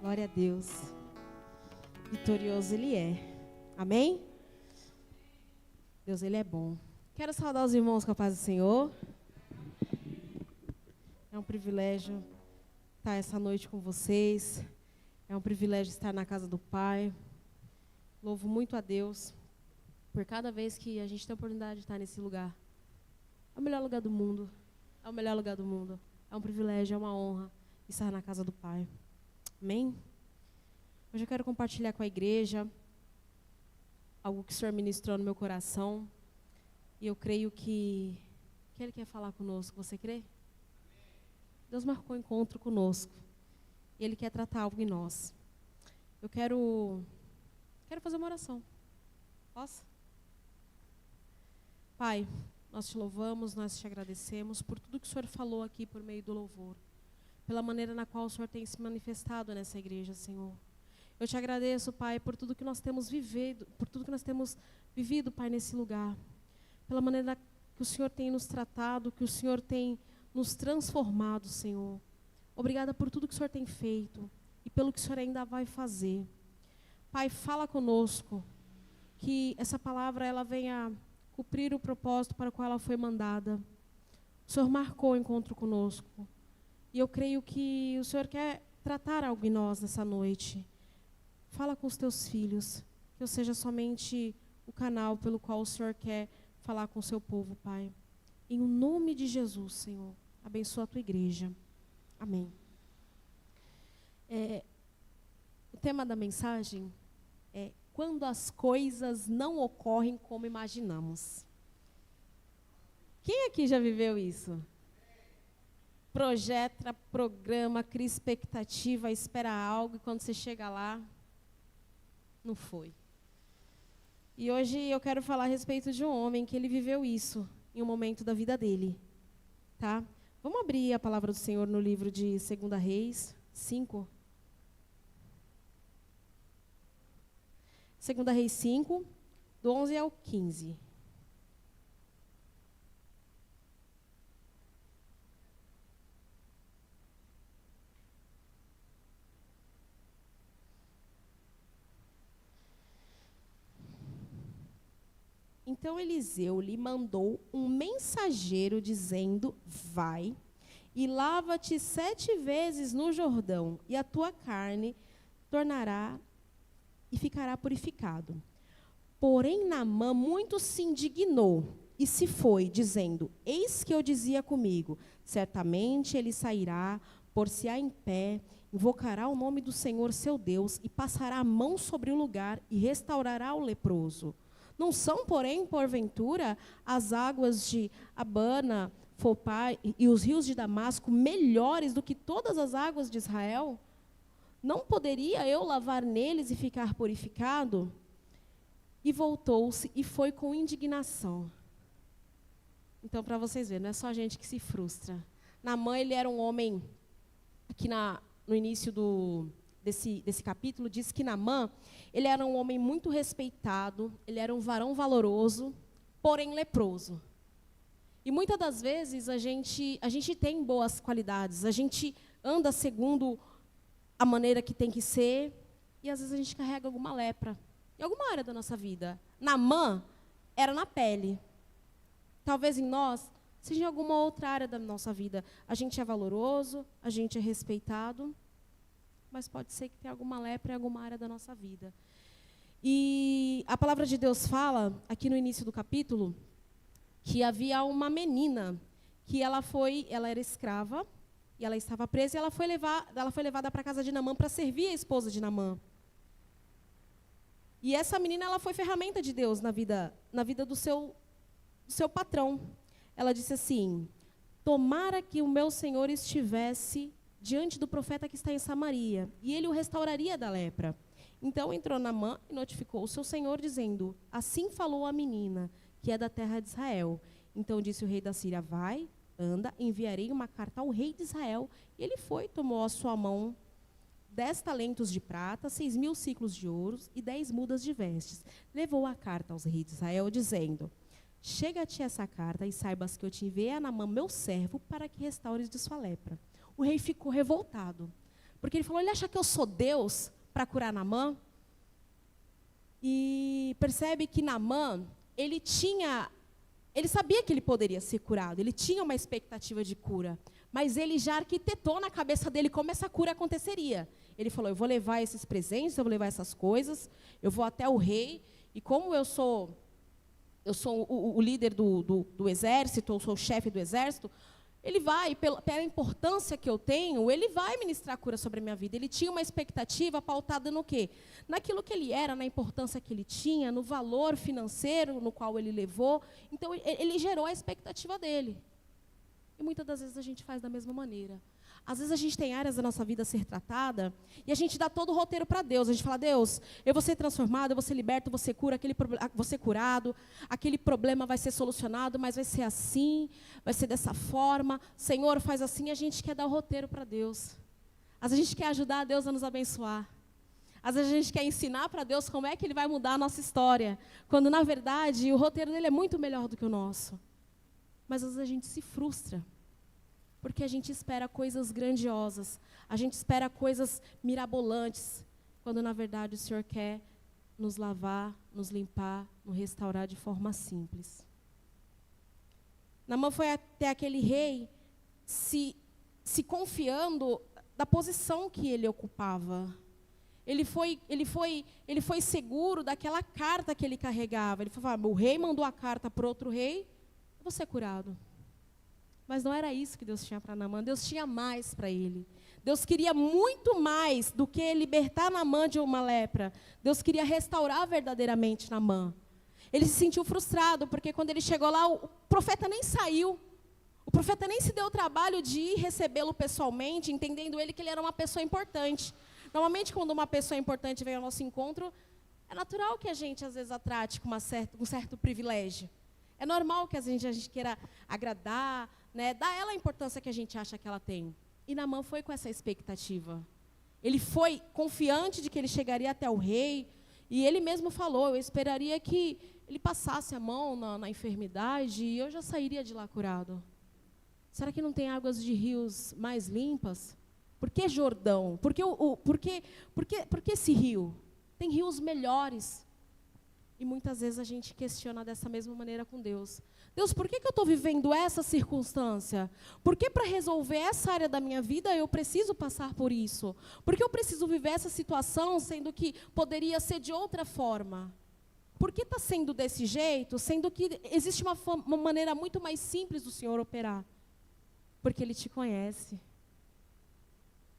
Glória a Deus. Vitorioso Ele é. Amém? Deus, Ele é bom. Quero saudar os irmãos com a paz do Senhor. É um privilégio estar essa noite com vocês. É um privilégio estar na casa do Pai. Louvo muito a Deus por cada vez que a gente tem a oportunidade de estar nesse lugar. É o melhor lugar do mundo. É o melhor lugar do mundo. É um privilégio, é uma honra estar na casa do Pai. Amém? Hoje eu quero compartilhar com a igreja algo que o Senhor ministrou no meu coração. E eu creio que Ele quer falar conosco. Você crê? Deus marcou um encontro conosco. E Ele quer tratar algo em nós. Eu quero fazer uma oração. Posso? Pai, nós te louvamos, nós te agradecemos por tudo que o Senhor falou aqui por meio do louvor. Pela maneira na qual o Senhor tem se manifestado nessa igreja, Senhor. Eu te agradeço, Pai, por tudo que nós temos vivido, Pai, nesse lugar. Pela maneira que o Senhor tem nos tratado, que o Senhor tem nos transformado, Senhor. Obrigada por tudo que o Senhor tem feito e pelo que o Senhor ainda vai fazer. Pai, fala conosco, que essa palavra ela venha cumprir o propósito para o qual ela foi mandada. O Senhor marcou o encontro conosco. E eu creio que o Senhor quer tratar algo em nós nessa noite. Fala com os teus filhos, que eu seja somente o canal pelo qual o Senhor quer falar com o seu povo, Pai. Em nome de Jesus, Senhor, abençoa a tua igreja. Amém. O tema da mensagem é quando as coisas não ocorrem como imaginamos. Quem aqui já viveu isso? Projeta, programa, cria expectativa, espera algo e quando você chega lá, não foi. E hoje eu quero falar a respeito de um homem que ele viveu isso em um momento da vida dele. Tá? Vamos abrir a palavra do Senhor no livro de 2 Reis 5. 2 Reis 5, do 11 ao 15. Então Eliseu lhe mandou um mensageiro dizendo: vai e lava-te 7 vezes no Jordão, e a tua carne tornará e ficará purificado. Porém Naamã muito se indignou e se foi, dizendo: eis que eu dizia comigo, certamente ele sairá, por-se-á em pé, invocará o nome do Senhor seu Deus, e passará a mão sobre o lugar, e restaurará o leproso. Não são, porém, porventura, as águas de Abana, Fopá e os rios de Damasco melhores do que todas as águas de Israel? Não poderia eu lavar neles e ficar purificado? E voltou-se e foi com indignação. Então, para vocês verem, não é só a gente que se frustra. Naamã, ele era um homem, aqui no início desse capítulo, diz que Naamã, ele era um homem muito respeitado, ele era um varão valoroso, porém leproso. E muitas das vezes a gente tem boas qualidades, a gente anda segundo a maneira que tem que ser, e às vezes a gente carrega alguma lepra, em alguma área da nossa vida. Naamã era na pele. Talvez em nós, seja em alguma outra área da nossa vida. A gente é valoroso, a gente é respeitado, mas pode ser que tenha alguma lepra em alguma área da nossa vida. E a palavra de Deus fala, aqui no início do capítulo, que havia uma menina, que ela era escrava, e ela estava presa, e ela foi levada para a casa de Naamã para servir a esposa de Naamã. E essa menina, ela foi ferramenta de Deus na vida do seu patrão. Ela disse assim: tomara que o meu senhor estivesse diante do profeta que está em Samaria, e ele o restauraria da lepra. Então entrou Naamã e notificou o seu senhor, dizendo: assim falou a menina, que é da terra de Israel. Então disse o rei da Síria: vai, anda, enviarei uma carta ao rei de Israel. E ele foi, tomou à sua mão 10 talentos de prata, 6.000 ciclos de ouro e 10 mudas de vestes. Levou a carta aos reis de Israel, dizendo: chega-te essa carta e saibas que eu te enviei a Naamã, meu servo, para que restaures de sua lepra. O rei ficou revoltado, Porque ele falou, ele acha que eu sou Deus para curar Naamã? E percebe que Naamã, ele sabia que ele poderia ser curado, ele tinha uma expectativa de cura, mas ele já arquitetou na cabeça dele como essa cura aconteceria. Ele falou, eu vou levar esses presentes, eu vou levar essas coisas, eu vou até o rei, e como eu sou o líder do exército, eu sou o chefe do exército, ele vai, pela importância que eu tenho, ele vai ministrar cura sobre a minha vida. Ele tinha uma expectativa pautada no quê? Naquilo que ele era, na importância que ele tinha, no valor financeiro no qual ele levou. Então, ele gerou a expectativa dele. E muitas das vezes a gente faz da mesma maneira. Às vezes a gente tem áreas da nossa vida a ser tratada e a gente dá todo o roteiro para Deus. A gente fala, Deus, eu vou ser transformado, eu vou ser liberto, eu vou ser vou ser curado, aquele problema vai ser solucionado, mas vai ser assim, vai ser dessa forma. Senhor, faz assim, e a gente quer dar o roteiro para Deus. Às vezes a gente quer ajudar a Deus a nos abençoar. Às vezes a gente quer ensinar para Deus como é que Ele vai mudar a nossa história, quando na verdade o roteiro dele é muito melhor do que o nosso. Mas às vezes a gente se frustra. Porque a gente espera coisas grandiosas, a gente espera coisas mirabolantes, quando na verdade o Senhor quer nos lavar, nos limpar, nos restaurar de forma simples. Naamã foi até aquele rei se confiando da posição que ele ocupava. Ele foi seguro daquela carta que ele carregava. Ele falou, o rei mandou a carta para outro rei, eu vou ser curado. Mas não era isso que Deus tinha para Naamã. Deus tinha mais para ele. Deus queria muito mais do que libertar Naamã de uma lepra. Deus queria restaurar verdadeiramente Naamã. Ele se sentiu frustrado, porque quando ele chegou lá, o profeta nem saiu. O profeta nem se deu o trabalho de ir recebê-lo pessoalmente, entendendo ele que ele era uma pessoa importante. Normalmente, quando uma pessoa importante vem ao nosso encontro, é natural que a gente, às vezes, a trate com um certo privilégio. É normal que a gente queira agradar, né, dar ela a importância que a gente acha que ela tem. E Naamã foi com essa expectativa. Ele foi confiante de que ele chegaria até o rei, e ele mesmo falou, eu esperaria que ele passasse a mão na enfermidade e eu já sairia de lá curado. Será que não tem águas de rios mais limpas? Por que Jordão? Por que esse rio? Tem rios melhores. E muitas vezes a gente questiona dessa mesma maneira com Deus. Deus, por que eu estou vivendo essa circunstância? Por que para resolver essa área da minha vida eu preciso passar por isso? Por que eu preciso viver essa situação sendo que poderia ser de outra forma? Por que está sendo desse jeito, sendo que existe uma maneira muito mais simples do Senhor operar? Porque Ele te conhece.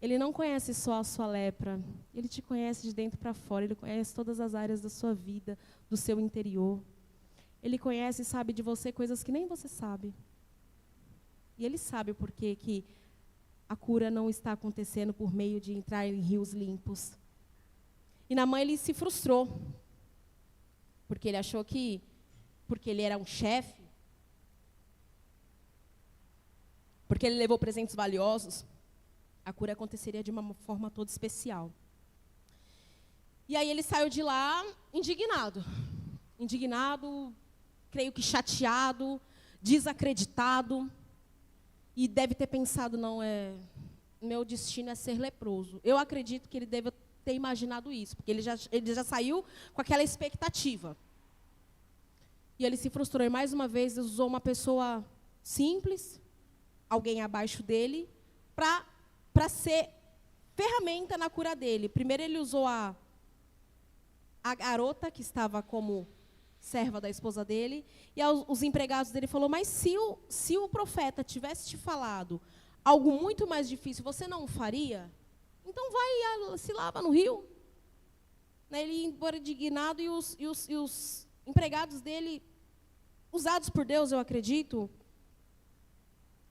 Ele não conhece só a sua lepra, Ele te conhece de dentro para fora, Ele conhece todas as áreas da sua vida, do seu interior. Ele conhece e sabe de você coisas que nem você sabe. E Ele sabe o porquê que a cura não está acontecendo por meio de entrar em rios limpos. E Naamã, ele se frustrou, porque ele achou que, porque ele era um chefe, porque ele levou presentes valiosos, a cura aconteceria de uma forma toda especial. E aí ele saiu de lá indignado, creio que chateado, desacreditado, e deve ter pensado, meu destino é ser leproso. Eu acredito que ele deve ter imaginado isso, porque ele já saiu com aquela expectativa. E ele se frustrou, e mais uma vez Deus usou uma pessoa simples, alguém abaixo dele, para ser ferramenta na cura dele. Primeiro ele usou a garota que estava como serva da esposa dele, e os empregados dele falou, mas se o profeta tivesse te falado algo muito mais difícil, você não faria? Então vai, se lava no rio. Ele ia embora indignado, e os empregados dele, usados por Deus, eu acredito,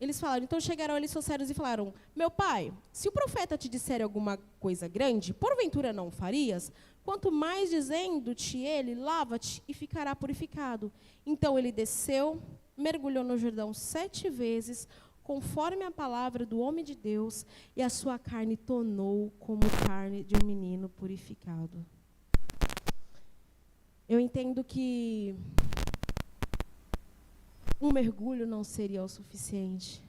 eles falaram, então chegaram ali seus sérios e falaram, meu pai, se o profeta te disser alguma coisa grande, porventura não farias? Quanto mais dizendo-te ele, lava-te e ficará purificado. Então ele desceu, mergulhou no Jordão 7 vezes, conforme a palavra do homem de Deus, e a sua carne tornou como carne de um menino purificado. Eu entendo que um mergulho não seria o suficiente.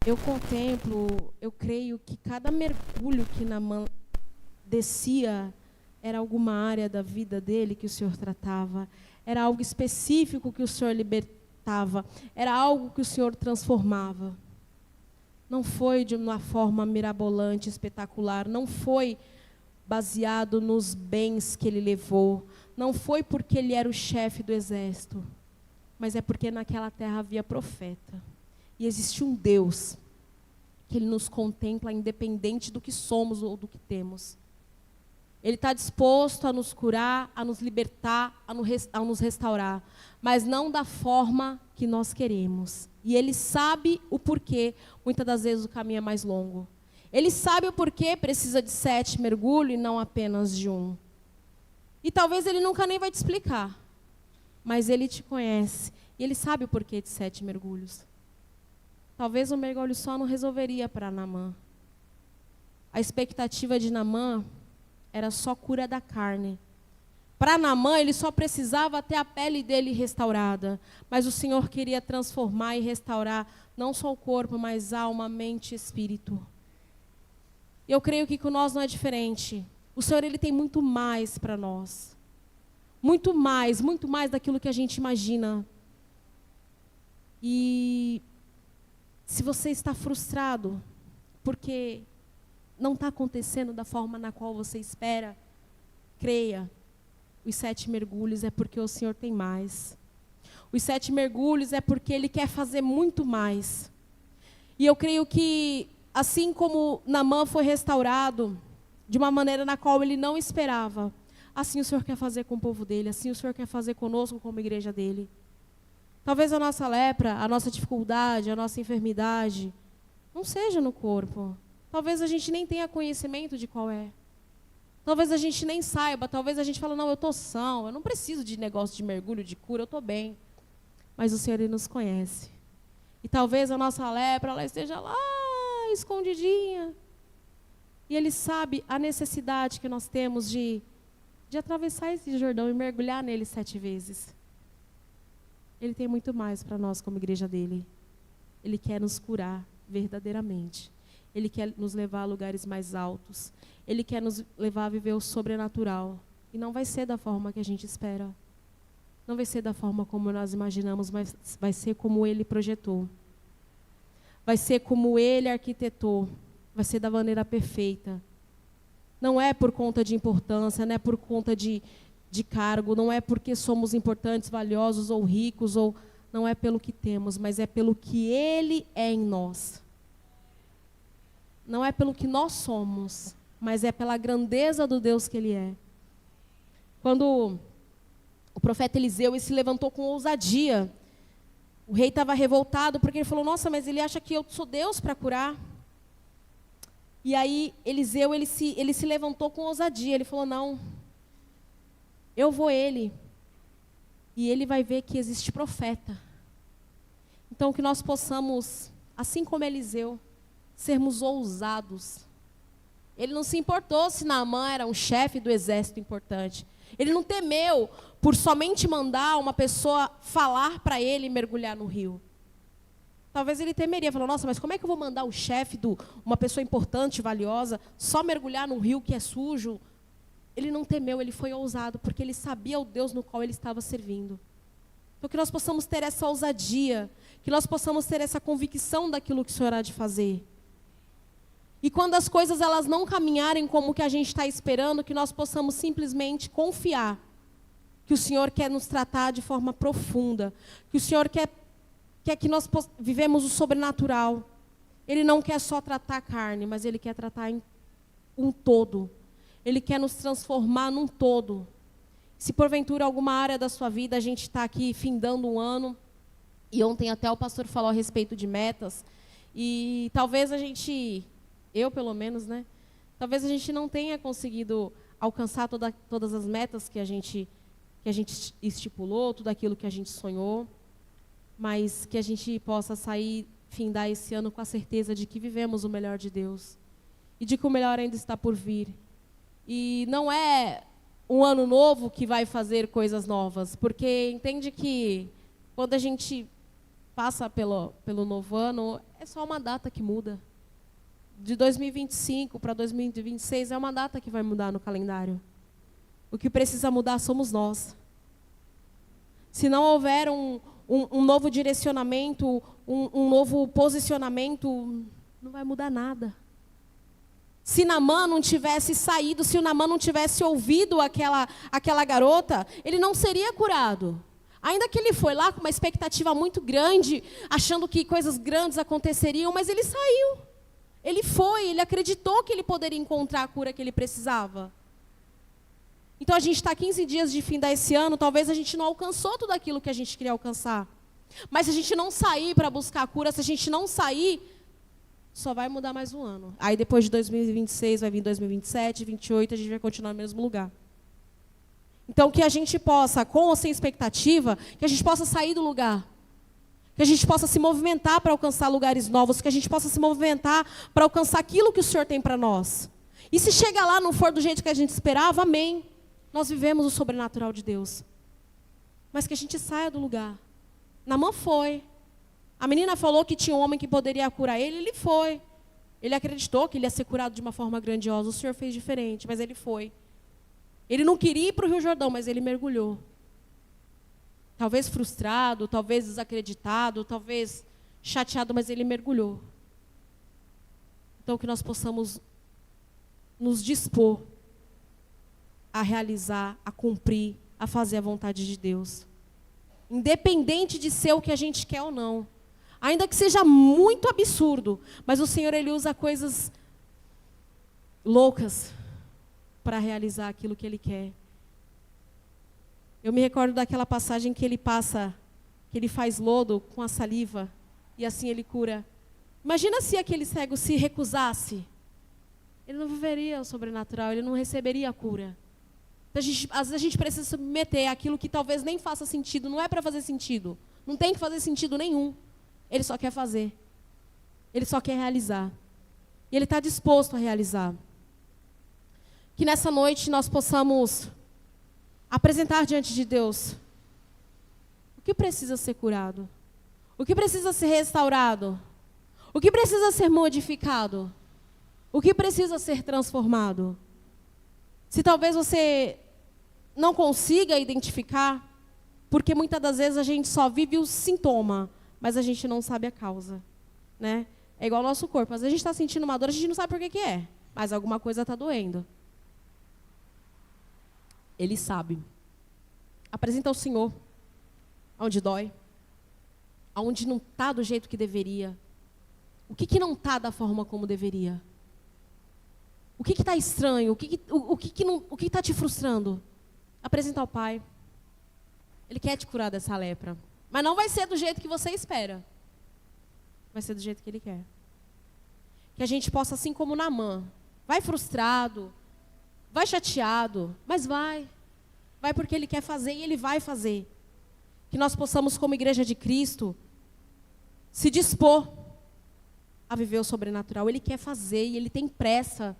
eu contemplo, eu creio que cada mergulho que Naamã descia era alguma área da vida dele que o Senhor tratava, era algo específico que o Senhor libertava, era algo que o Senhor transformava. Não foi de uma forma mirabolante, espetacular, não foi baseado nos bens que ele levou, não foi porque ele era o chefe do exército, mas é porque naquela terra havia profeta. E existe um Deus que Ele nos contempla independente do que somos ou do que temos. Ele está disposto a nos curar, a nos libertar, a nos restaurar, mas não da forma que nós queremos. E Ele sabe o porquê, muitas das vezes o caminho é mais longo. Ele sabe o porquê precisa de 7 mergulhos e não apenas de 1. E talvez Ele nunca nem vai te explicar, mas Ele te conhece e Ele sabe o porquê de 7 mergulhos. Talvez um mergulho só não resolveria para Naamã. A expectativa de Naamã era só cura da carne. Para Naamã, ele só precisava ter a pele dele restaurada. Mas o Senhor queria transformar e restaurar não só o corpo, mas alma, mente e espírito. E eu creio que com nós não é diferente. O Senhor, Ele tem muito mais para nós. Muito mais daquilo que a gente imagina. E se você está frustrado porque não está acontecendo da forma na qual você espera, creia, os 7 mergulhos é porque o Senhor tem mais. Os 7 mergulhos é porque Ele quer fazer muito mais. E eu creio que, assim como Naamã foi restaurado de uma maneira na qual ele não esperava, assim o Senhor quer fazer com o povo dele, assim o Senhor quer fazer conosco como igreja dele. Talvez a nossa lepra, a nossa dificuldade, a nossa enfermidade não seja no corpo. Talvez a gente nem tenha conhecimento de qual é. Talvez a gente nem saiba, talvez a gente fale, não, eu estou são, eu não preciso de negócio de mergulho, de cura, eu estou bem. Mas o Senhor, Ele nos conhece. E talvez a nossa lepra, ela esteja lá, escondidinha. E Ele sabe a necessidade que nós temos de atravessar esse Jordão e mergulhar nele 7 vezes. Ele tem muito mais para nós como igreja dele. Ele quer nos curar verdadeiramente. Ele quer nos levar a lugares mais altos. Ele quer nos levar a viver o sobrenatural. E não vai ser da forma que a gente espera. Não vai ser da forma como nós imaginamos, mas vai ser como Ele projetou. Vai ser como Ele arquitetou. Vai ser da maneira perfeita. Não é por conta de importância, não é por conta de cargo, não é porque somos importantes, valiosos ou ricos, ou não é pelo que temos, mas é pelo que Ele é em nós. Não é pelo que nós somos, mas é pela grandeza do Deus que Ele é. Quando o profeta Eliseu ele se levantou com ousadia, o rei estava revoltado porque ele falou, nossa, mas ele acha que eu sou Deus para curar. E aí Eliseu ele se levantou com ousadia, ele falou, não, eu vou ele, e ele vai ver que existe profeta. Então que nós possamos, assim como Eliseu, sermos ousados. Ele não se importou se Naamã era um chefe do exército importante. Ele não temeu por somente mandar uma pessoa falar para ele mergulhar no rio. Talvez ele temeria, falou, nossa, mas como é que eu vou mandar o chefe, uma pessoa importante, valiosa, só mergulhar num rio que é sujo? Ele não temeu, ele foi ousado, porque ele sabia o Deus no qual ele estava servindo. Então que nós possamos ter essa ousadia, que nós possamos ter essa convicção daquilo que o Senhor há de fazer. E quando as coisas elas não caminharem como que a gente está esperando, que nós possamos simplesmente confiar que o Senhor quer nos tratar de forma profunda, que o Senhor quer que nós vivemos o sobrenatural. Ele não quer só tratar a carne, mas Ele quer tratar em um todo. Ele quer nos transformar num todo. Se porventura alguma área da sua vida, a gente está aqui findando um ano, e ontem até o pastor falou a respeito de metas, e talvez a gente, eu pelo menos, né? Talvez a gente não tenha conseguido alcançar todas as metas que a gente estipulou, tudo aquilo que a gente sonhou, mas que a gente possa findar esse ano com a certeza de que vivemos o melhor de Deus, e de que o melhor ainda está por vir. E não é um ano novo que vai fazer coisas novas, porque entende que quando a gente passa pelo novo ano, é só uma data que muda. De 2025 para 2026 é uma data que vai mudar no calendário. O que precisa mudar somos nós. Se não houver um novo direcionamento, um novo posicionamento, não vai mudar nada. Se Naamã não tivesse saído, se o Naamã não tivesse ouvido aquela garota, ele não seria curado. Ainda que ele foi lá com uma expectativa muito grande, achando que coisas grandes aconteceriam, mas ele saiu. Ele foi, ele acreditou que ele poderia encontrar a cura que ele precisava. Então a gente está 15 dias de findar esse ano, talvez a gente não alcançou tudo aquilo que a gente queria alcançar. Mas se a gente não sair para buscar a cura, se a gente não sair, só vai mudar mais um ano. Aí depois de 2026 vai vir 2027, 2028, a gente vai continuar no mesmo lugar. Então que a gente possa, com ou sem expectativa, que a gente possa sair do lugar. Que a gente possa se movimentar para alcançar lugares novos, que a gente possa se movimentar para alcançar aquilo que o Senhor tem para nós. E se chegar lá não for do jeito que a gente esperava, amém. Nós vivemos o sobrenatural de Deus. Mas que a gente saia do lugar. Naamã foi. A menina falou que tinha um homem que poderia curar ele, ele foi. Ele acreditou que ele ia ser curado de uma forma grandiosa. O Senhor fez diferente, mas ele foi. Ele não queria ir para o Rio Jordão, mas ele mergulhou. Talvez frustrado, talvez desacreditado, talvez chateado, mas ele mergulhou. Então que nós possamos nos dispor a realizar, a cumprir, a fazer a vontade de Deus. Independente de ser o que a gente quer ou não. Ainda que seja muito absurdo, mas o Senhor, Ele usa coisas loucas para realizar aquilo que Ele quer. Eu me recordo daquela passagem que ele faz lodo com a saliva, e assim ele cura. Imagina se aquele cego se recusasse. Ele não viveria o sobrenatural, ele não receberia a cura. Então, às vezes a gente precisa submeter aquilo que talvez nem faça sentido, não é para fazer sentido. Não tem que fazer sentido nenhum. Ele só quer fazer. Ele só quer realizar. E ele está disposto a realizar. Que nessa noite nós possamos apresentar diante de Deus o que precisa ser curado, o que precisa ser restaurado, o que precisa ser modificado, o que precisa ser transformado. Se talvez você não consiga identificar, porque muitas das vezes a gente só vive o sintoma, mas a gente não sabe a causa, né? É igual ao nosso corpo, às vezes a gente está sentindo uma dor, a gente não sabe por que é, mas alguma coisa está doendo. Ele sabe. Apresenta ao Senhor onde dói, onde não está do jeito que deveria. O que não está da forma como deveria? O que está estranho? O que está te frustrando? Apresenta ao Pai. Ele quer te curar dessa lepra. Mas não vai ser do jeito que você espera. Vai ser do jeito que Ele quer. Que a gente possa, assim como Naamã, vai frustrado, vai chateado, mas vai. Vai porque Ele quer fazer e Ele vai fazer. Que nós possamos, como igreja de Cristo, se dispor a viver o sobrenatural. Ele quer fazer e Ele tem pressa.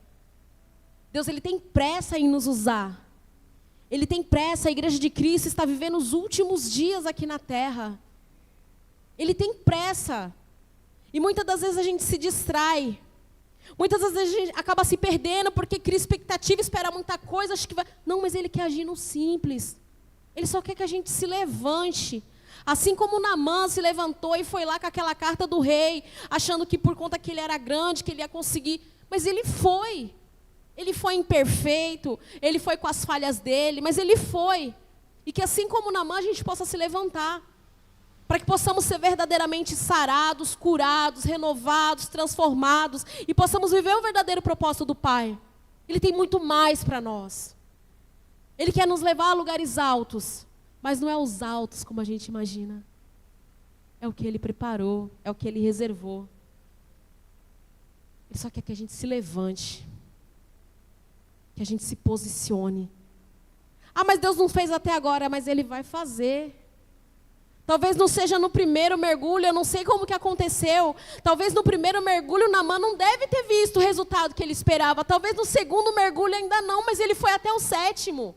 Deus, Ele tem pressa em nos usar. Ele tem pressa, a igreja de Cristo está vivendo os últimos dias aqui na terra. Ele tem pressa. E muitas das vezes a gente se distrai. Muitas das vezes a gente acaba se perdendo porque cria expectativa, espera muita coisa, acha que vai... Não, mas Ele quer agir no simples. Ele só quer que a gente se levante. Assim como Naamã se levantou e foi lá com aquela carta do rei, achando que por conta que ele era grande, que ele ia conseguir. Mas ele foi. Ele foi imperfeito, ele foi com as falhas dele, mas ele foi. E que assim como Naamã a gente possa se levantar. Para que possamos ser verdadeiramente sarados, curados, renovados, transformados. E possamos viver o verdadeiro propósito do Pai. Ele tem muito mais para nós. Ele quer nos levar a lugares altos. Mas não é os altos como a gente imagina. É o que Ele preparou, é o que Ele reservou. Ele só quer que a gente se levante. Que a gente se posicione. Ah, mas Deus não fez até agora, mas Ele vai fazer. Talvez não seja no primeiro mergulho, eu não sei como que aconteceu. Talvez no primeiro mergulho Naamã não deve ter visto o resultado que ele esperava. Talvez no segundo mergulho ainda não, mas ele foi até o 7º.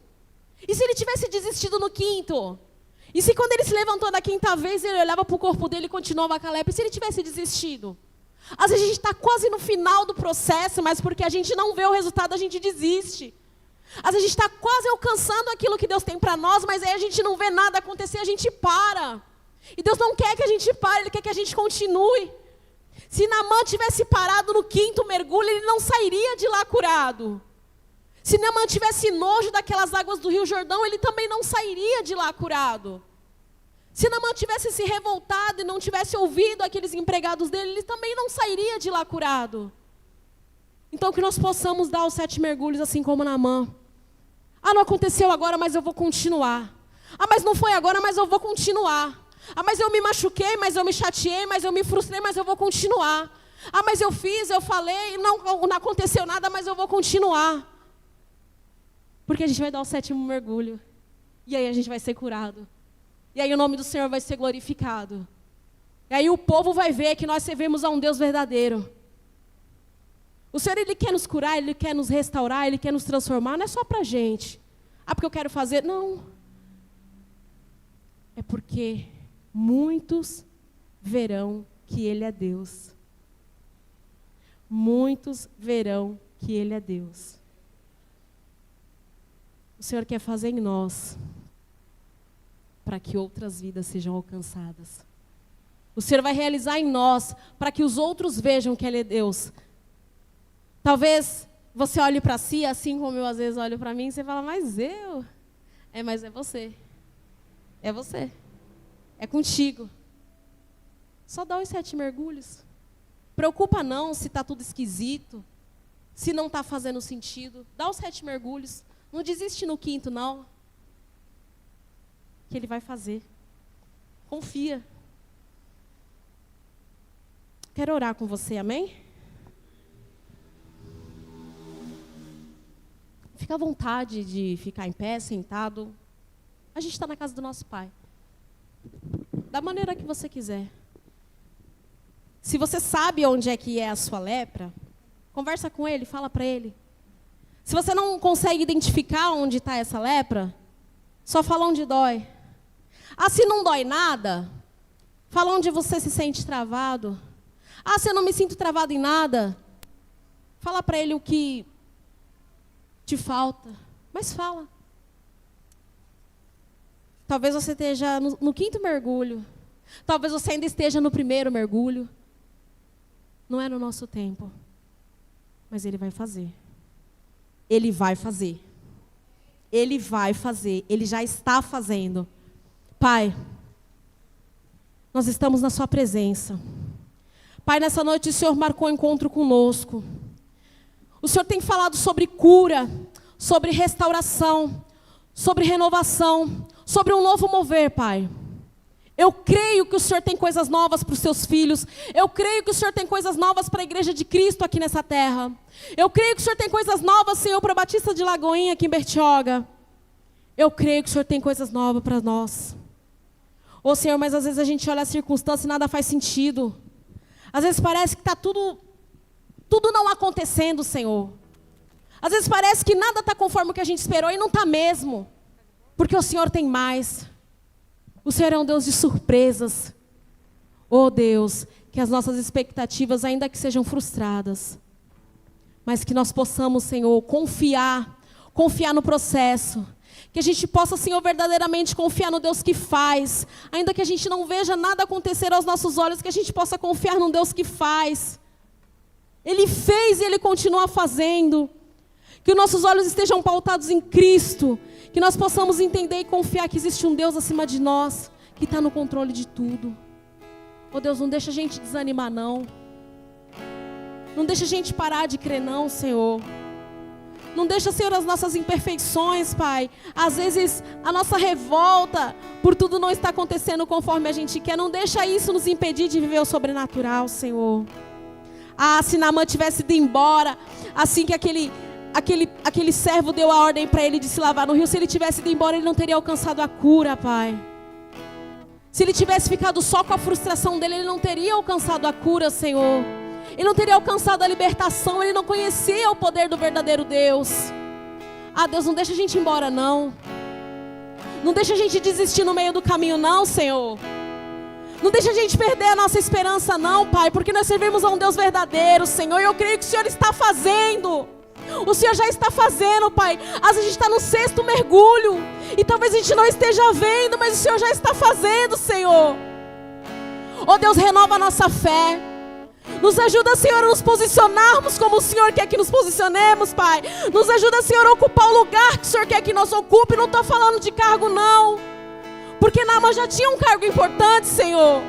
E se ele tivesse desistido no 5º? E se quando ele se levantou da quinta vez, ele olhava para o corpo dele e continuava com a lepra, e se ele tivesse desistido? Às vezes a gente está quase no final do processo, mas porque a gente não vê o resultado, a gente desiste. Às vezes a gente está quase alcançando aquilo que Deus tem para nós, mas aí a gente não vê nada acontecer, a gente para. E Deus não quer que a gente pare, Ele quer que a gente continue. Se Naamã tivesse parado no 5º mergulho, ele não sairia de lá curado. Se Naamã tivesse nojo daquelas águas do Rio Jordão, ele também não sairia de lá curado. Se Naamã tivesse se revoltado e não tivesse ouvido aqueles empregados dele, ele também não sairia de lá curado. Então que nós possamos dar os 7 mergulhos assim como Naamã. Ah, não aconteceu agora, mas eu vou continuar. Ah, mas não foi agora, mas eu vou continuar. Ah, mas eu me machuquei, mas eu me chateei, mas eu me frustrei, mas eu vou continuar. Ah, mas eu fiz, eu falei, não aconteceu nada, mas eu vou continuar. Porque a gente vai dar o 7º mergulho. E aí a gente vai ser curado. E aí o nome do Senhor vai ser glorificado. E aí o povo vai ver que nós servimos a um Deus verdadeiro. O Senhor, Ele quer nos curar, Ele quer nos restaurar, Ele quer nos transformar. Não é só pra gente. Ah, porque eu quero fazer. Não. É porque muitos verão que Ele é Deus. Muitos verão que Ele é Deus. O Senhor quer fazer em nós para que outras vidas sejam alcançadas. O Senhor vai realizar em nós para que os outros vejam que Ele é Deus. Talvez você olhe para si, assim como eu às vezes olho para mim, e você fala, mas eu? Mas é você. É você. É contigo. Só dá os 7 mergulhos. Preocupa não se está tudo esquisito, se não está fazendo sentido. Dá os 7 mergulhos. Não desiste no 5º, não. Que Ele vai fazer. Confia. Quero orar com você, amém? Fica à vontade de ficar em pé, sentado. A gente está na casa do nosso Pai. Da maneira que você quiser. Se você sabe onde é que é a sua lepra, conversa com Ele, fala para Ele. Se você não consegue identificar onde está essa lepra, só fala onde dói. Ah, se não dói nada, fala onde você se sente travado. Ah, se eu não me sinto travado em nada, fala para Ele o que te falta. Mas fala. Talvez você esteja no 5º mergulho. Talvez você ainda esteja no 1º mergulho. Não é no nosso tempo. Mas Ele vai fazer. Ele vai fazer. Ele vai fazer. Ele já está fazendo. Pai, nós estamos na Sua presença. Pai, nessa noite o Senhor marcou um encontro conosco. O Senhor tem falado sobre cura, sobre restauração, sobre renovação, sobre um novo mover, Pai. Eu creio que o Senhor tem coisas novas para os seus filhos. Eu creio que o Senhor tem coisas novas para a igreja de Cristo aqui nessa terra. Eu creio que o Senhor tem coisas novas, Senhor, para a Batista de Lagoinha aqui em Bertioga. Eu creio que o Senhor tem coisas novas para nós. Ô Senhor, mas às vezes a gente olha a circunstância e nada faz sentido. Às vezes parece que está tudo não acontecendo, Senhor. Às vezes parece que nada está conforme o que a gente esperou e não está mesmo. Porque o Senhor tem mais. O Senhor é um Deus de surpresas. Oh Deus, que as nossas expectativas, ainda que sejam frustradas, mas que nós possamos, Senhor, confiar no processo. Que a gente possa, Senhor, verdadeiramente confiar no Deus que faz. Ainda que a gente não veja nada acontecer aos nossos olhos, que a gente possa confiar num Deus que faz. Ele fez e Ele continua fazendo. Que os nossos olhos estejam pautados em Cristo. Que nós possamos entender e confiar que existe um Deus acima de nós, que está no controle de tudo. Oh Deus, não deixa a gente desanimar não. Não deixa a gente parar de crer não, Senhor. Não deixa, Senhor, as nossas imperfeições, Pai. Às vezes a nossa revolta por tudo não está acontecendo conforme a gente quer. Não deixa isso nos impedir de viver o sobrenatural, Senhor. Ah, se Naamã tivesse ido embora, assim que aquele servo deu a ordem para ele de se lavar no rio, se ele tivesse ido embora, ele não teria alcançado a cura, Pai. Se ele tivesse ficado só com a frustração dele, ele não teria alcançado a cura, Senhor. Ele não teria alcançado a libertação, ele não conhecia o poder do verdadeiro Deus. Ah, Deus, não deixa a gente ir embora, não. Não deixa a gente desistir no meio do caminho não, Senhor. Não deixa a gente perder a nossa esperança não, Pai, porque nós servimos a um Deus verdadeiro, Senhor, e eu creio que o Senhor está fazendo. O Senhor já está fazendo, Pai. Às vezes a gente está no 6º mergulho, e talvez a gente não esteja vendo, mas o Senhor já está fazendo, Senhor. Oh Deus, renova a nossa fé. Nos ajuda, Senhor, a nos posicionarmos como o Senhor quer que nos posicionemos, Pai. Nos ajuda, Senhor, a ocupar o lugar que o Senhor quer que nós ocupe. Não estou falando de cargo, não. Porque Naaman já tinha um cargo importante, Senhor.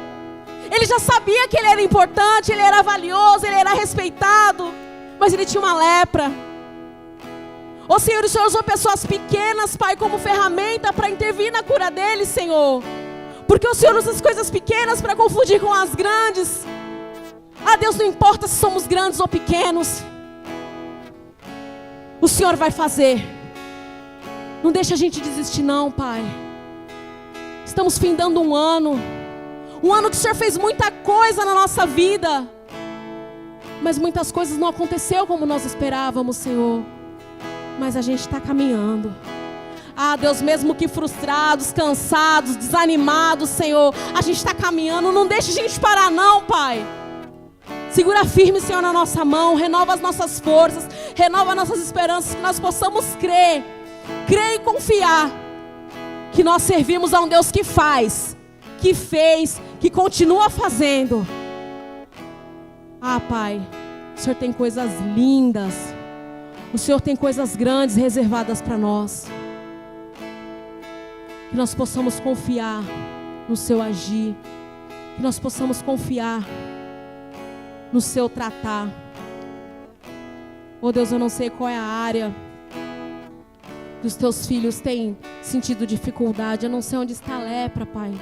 Ele já sabia que ele era importante, ele era valioso, ele era respeitado. Mas ele tinha uma lepra. Ô Senhor, o Senhor usou pessoas pequenas, Pai, como ferramenta para intervir na cura dele, Senhor. Porque o Senhor usa as coisas pequenas para confundir com as grandes. Ah, Deus, não importa se somos grandes ou pequenos. O Senhor vai fazer. Não deixa a gente desistir não, Pai. Estamos findando um ano que o Senhor fez muita coisa na nossa vida. Mas muitas coisas não aconteceu como nós esperávamos, Senhor. Mas a gente está caminhando. Ah, Deus, mesmo que frustrados, cansados, desanimados, Senhor, a gente está caminhando. Não deixa a gente parar não, Pai. Segura firme, Senhor, na nossa mão. Renova as nossas forças. Renova nossas esperanças. Que nós possamos crer e confiar que nós servimos a um Deus que faz, que fez, que continua fazendo. Ah, Pai, o Senhor tem coisas lindas. O Senhor tem coisas grandes reservadas para nós. Que nós possamos confiar no Seu agir. Que nós possamos confiar no Seu tratar. Oh Deus, eu não sei qual é a área que os Teus filhos têm sentido dificuldade. Eu não sei onde está a lepra, Pai.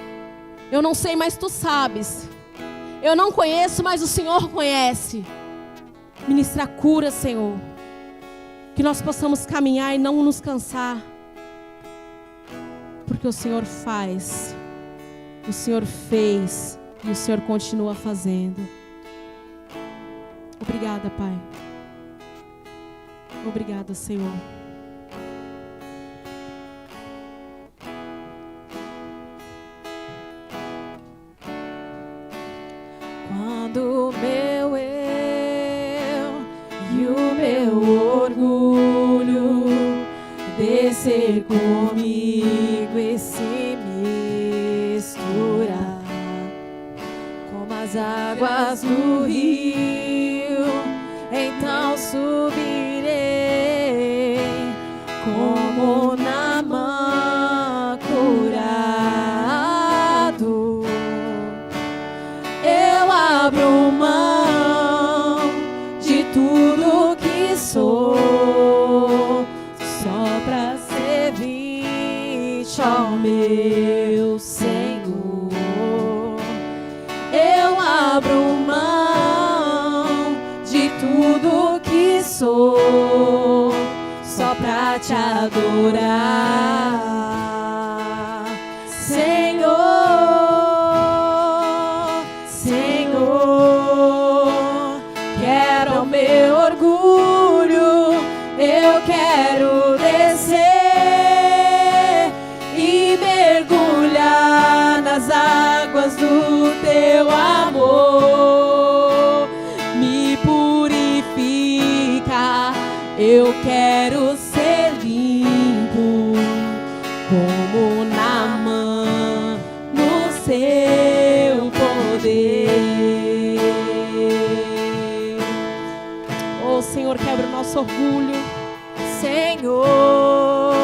Eu não sei, mas Tu sabes. Eu não conheço, mas o Senhor conhece. Ministra cura, Senhor. Que nós possamos caminhar e não nos cansar. Porque o Senhor faz. O Senhor fez. E o Senhor continua fazendo. Obrigada, Pai. Obrigada, Senhor. Quando o meu eu e o meu orgulho descer comigo e se misturar como as águas do rio, então subirei como Naaman curado. Eu abro mão de tudo que sou, só pra servir ao meu Senhor. Eu abro mão de tudo que sou, só pra te adorar, Senhor. Quero o meu orgulho, eu quero descer e mergulhar nas águas do Teu amor. Me purifica, eu quero ser limpo como Naaman no Seu poder. Oh, Senhor, quebra o nosso orgulho. Senhor,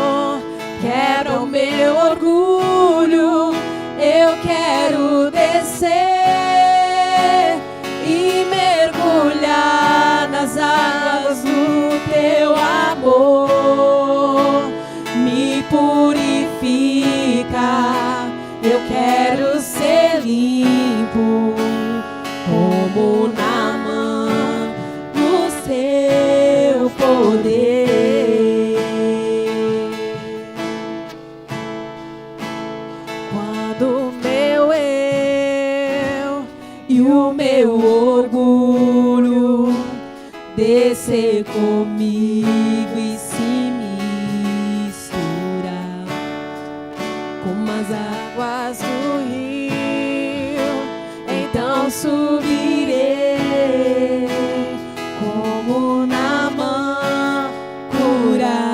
subirei como Naamã curado.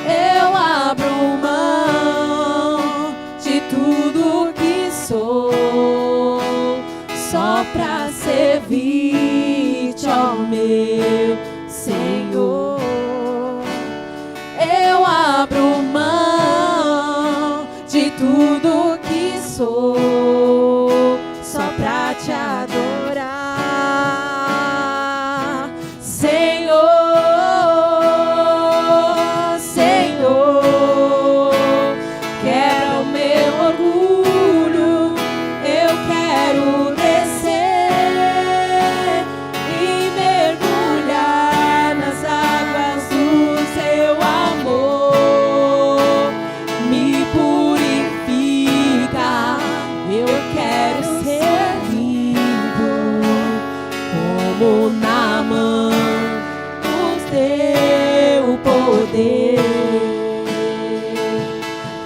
Eu abro mão de tudo que sou, só pra servir-te, ó meu Senhor. Eu abro mão de tudo que sou, só pra te adorar, Senhor, Senhor. Quebra o meu orgulho, eu quero descer e mergulhar nas águas do seu amor. Me purifica, eu quero ser limpo como Naamã, no teu poder.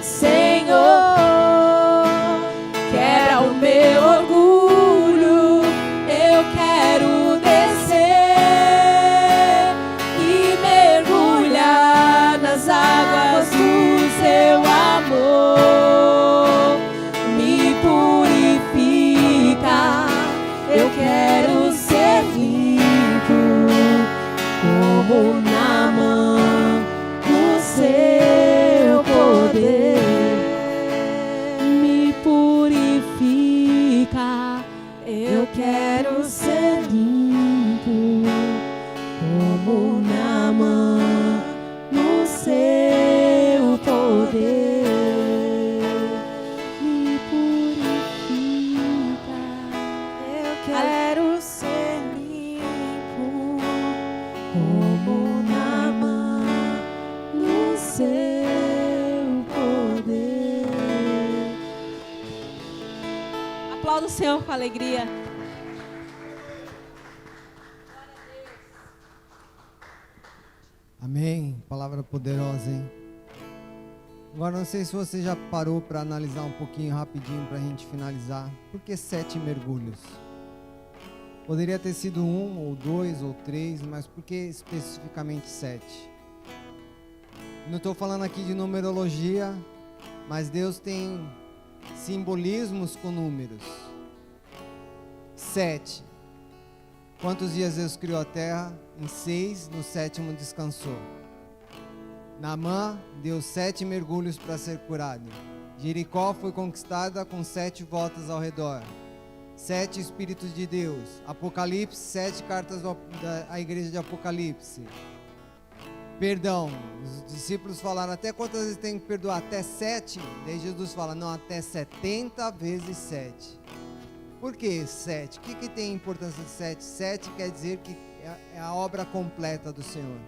Senhor, quebra o meu orgulho, eu quero descer e mergulhar nas águas do seu amor. Me purifica, eu quero ser limpo como Naamã, no seu poder. Me purifica, eu quero ser limpo como Naamã, no seu poder. Me purifica, eu quero ser limpo como Naamã, no seu poder. Aplauda o Senhor com alegria. Amém. Palavra poderosa, hein? Agora, não sei se você já parou para analisar um pouquinho rapidinho para a gente finalizar. Por que 7 mergulhos? Poderia ter sido 1, ou 2, ou 3, mas por que especificamente 7? Não estou falando aqui de numerologia, mas Deus tem simbolismos com números. 7. Quantos dias Deus criou a terra? Em 6, no 7º descansou. Naamã deu 7 mergulhos para ser curado. Jericó foi conquistada com 7 voltas ao redor. 7 Espíritos de Deus. Apocalipse, 7 cartas da igreja de Apocalipse. Perdão, os discípulos falaram, até quantas vezes tem que perdoar? Até 7? Daí Jesus fala, não, até 70 vezes 7. Por que 7? O que tem importância de 7? 7 quer dizer que é a obra completa do Senhor.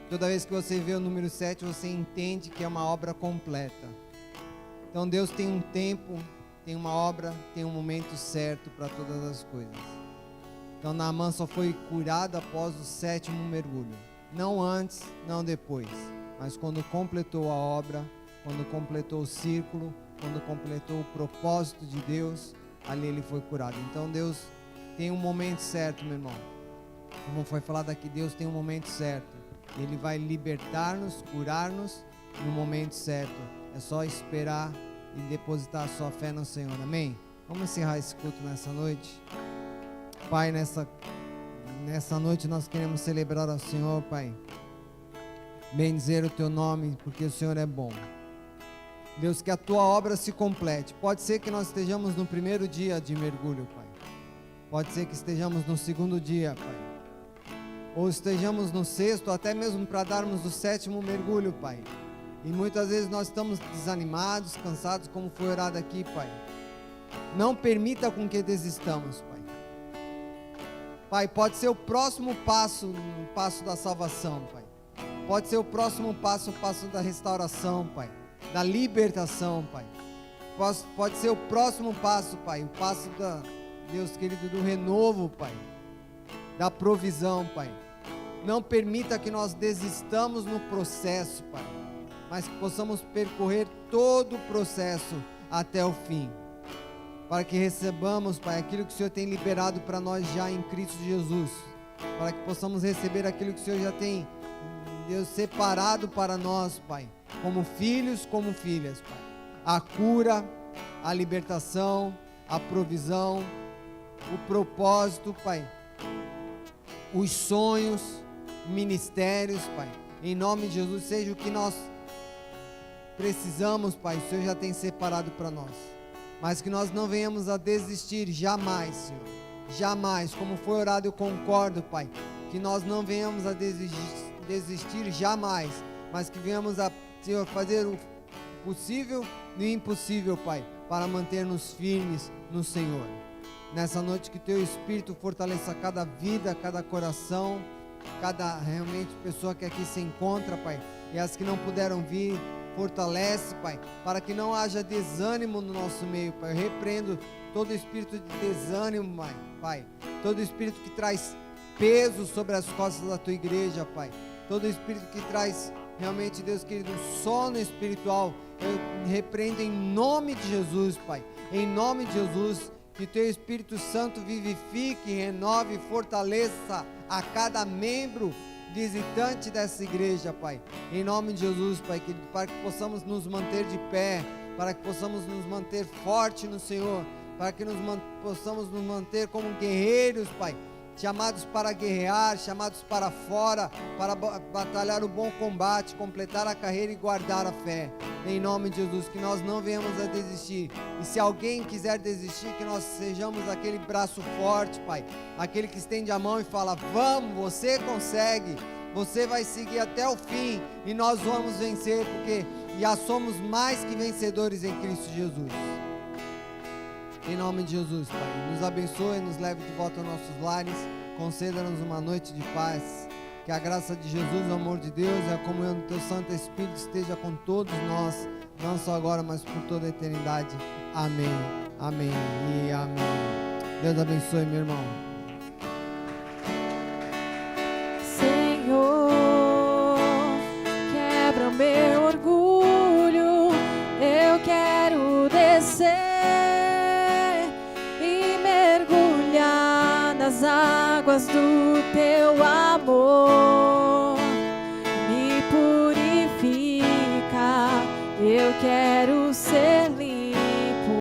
Toda vez que você vê o número 7, você entende que é uma obra completa. Então Deus tem um tempo, tem uma obra, tem um momento certo para todas as coisas. Então Naamã só foi curado após o 7º mergulho. Não antes, não depois. Mas quando completou a obra, quando completou o círculo, quando completou o propósito de Deus, ali ele foi curado. Então Deus tem um momento certo, meu irmão. Como foi falado aqui, Deus tem um momento certo. Ele vai libertar-nos, curar-nos no momento certo. É só esperar e depositar a sua fé no Senhor. Amém? Vamos encerrar esse culto nessa noite. Pai, nessa noite nós queremos celebrar ao Senhor, Pai. Bendizer o Teu nome, porque o Senhor é bom. Deus, que a Tua obra se complete. Pode ser que nós estejamos no primeiro dia de mergulho, Pai. Pode ser que estejamos no segundo dia, Pai. Ou estejamos no 6º, até mesmo para darmos o 7º mergulho, Pai. E muitas vezes nós estamos desanimados, cansados, como foi orado aqui, Pai. Não permita com que desistamos, Pai. Pai, pode ser o próximo passo, o passo da salvação, Pai. Pode ser o próximo passo, o passo da restauração, Pai. Da libertação, Pai. Pode ser o próximo passo, Pai. O passo da, Deus querido, do renovo, Pai. Da provisão, Pai. Não permita que nós desistamos no processo, Pai. Mas que possamos percorrer todo o processo até o fim. Para que recebamos, Pai, aquilo que o Senhor tem liberado para nós já em Cristo Jesus. Para que possamos receber aquilo que o Senhor já tem, Deus, separado para nós, Pai. Como filhos, como filhas, Pai. A cura, a libertação, a provisão, o propósito, Pai. Os sonhos, ministérios, Pai. Em nome de Jesus, seja o que nós precisamos, Pai, o Senhor já tem separado para nós. Mas que nós não venhamos a desistir jamais, Senhor. Jamais. Como foi orado, eu concordo, Pai. Que nós não venhamos a desistir jamais. Mas que venhamos a, Senhor, fazer o possível e o impossível, Pai, para manter-nos firmes no Senhor. Nessa noite que Teu Espírito fortaleça cada vida, cada coração, cada realmente pessoa que aqui se encontra, Pai. E as que não puderam vir, fortalece, Pai, para que não haja desânimo no nosso meio, Pai. Eu repreendo todo espírito de desânimo, Pai. Todo espírito que traz peso sobre as costas da Tua igreja, Pai. Todo espírito que traz realmente, Deus querido, sono espiritual, eu repreendo em nome de Jesus, Pai. Em nome de Jesus, que Teu Espírito Santo vivifique, renove e fortaleça a cada membro visitante dessa igreja, Pai. Em nome de Jesus, Pai, para que possamos nos manter de pé, para que possamos nos manter fortes no Senhor, para que possamos nos manter como guerreiros, Pai, chamados para guerrear, chamados para fora, para batalhar o bom combate, completar a carreira e guardar a fé. Em nome de Jesus, que nós não venhamos a desistir. E se alguém quiser desistir, que nós sejamos aquele braço forte, Pai, aquele que estende a mão e fala: vamos, você consegue, você vai seguir até o fim e nós vamos vencer, porque já somos mais que vencedores em Cristo Jesus. Em nome de Jesus, Pai, nos abençoe, nos leve de volta aos nossos lares, conceda-nos uma noite de paz. Que a graça de Jesus, o amor de Deus e a comunhão do Teu Santo Espírito esteja com todos nós, não só agora, mas por toda a eternidade. Amém, amém e amém. Deus abençoe, meu irmão. Senhor, quebra o meu orgulho, eu quero descer e mergulhar nas águas do Teu amor. Me purifica, eu quero